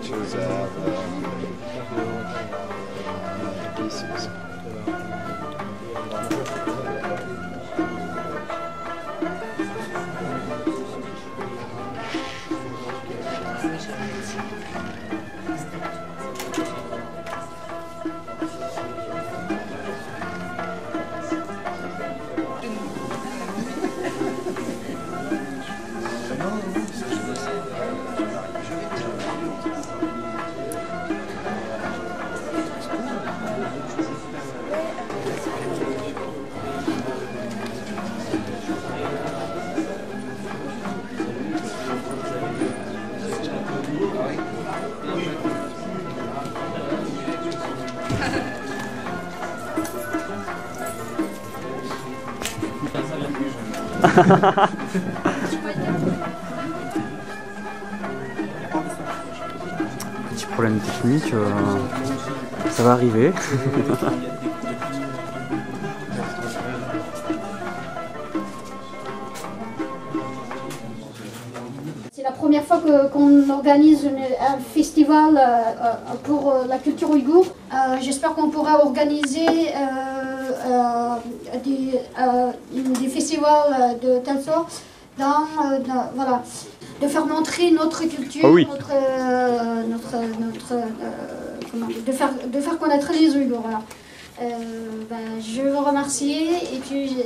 pictures of the pieces. Petit problème technique, ça va arriver. C'est la première fois qu'on organise un festival pour la culture ouïghour. J'espère qu'on pourra organiser des festivals de telle sorte voilà, de faire montrer notre culture, oh oui. de faire connaître les Ouïghours. Voilà. Je veux remercier et puis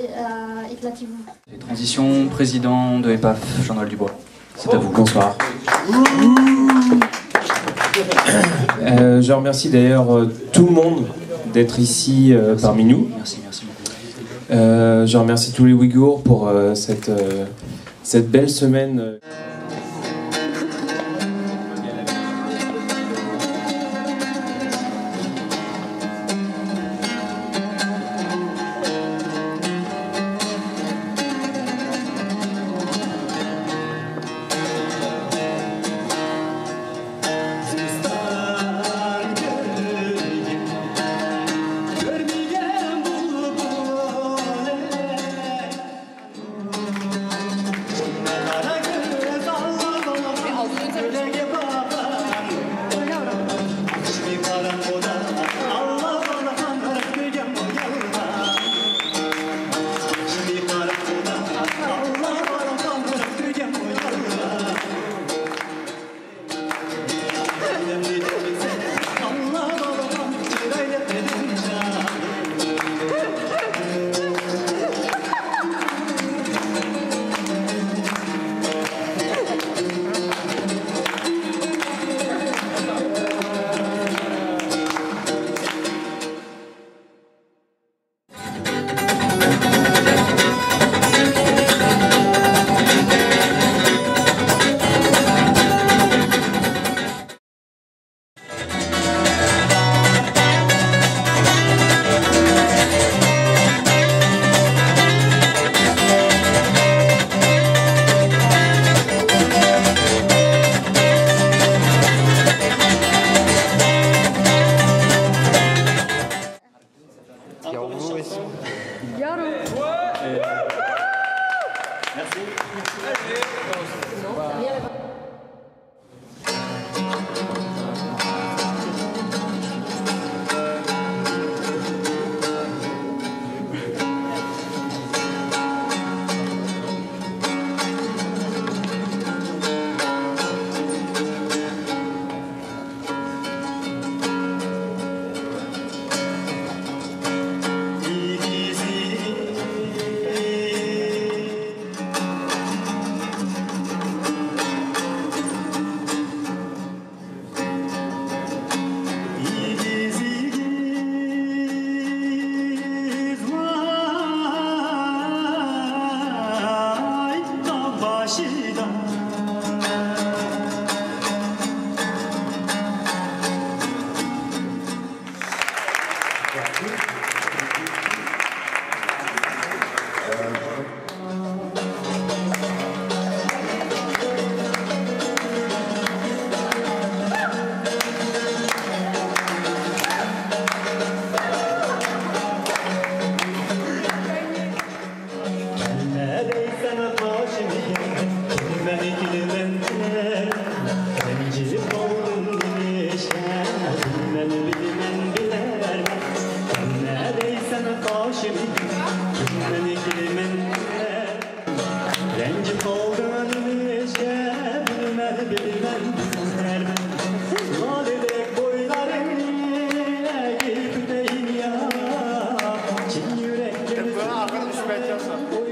éclatez-vous. Transition, président de EPAF, Jean-Noël Dubois. C'est à vous. Bonsoir. Je remercie d'ailleurs tout le monde d'être ici parmi nous. Merci beaucoup. Je remercie tous les Ouïghours pour cette belle semaine. Temporaire, après, je suis pas à dire ça.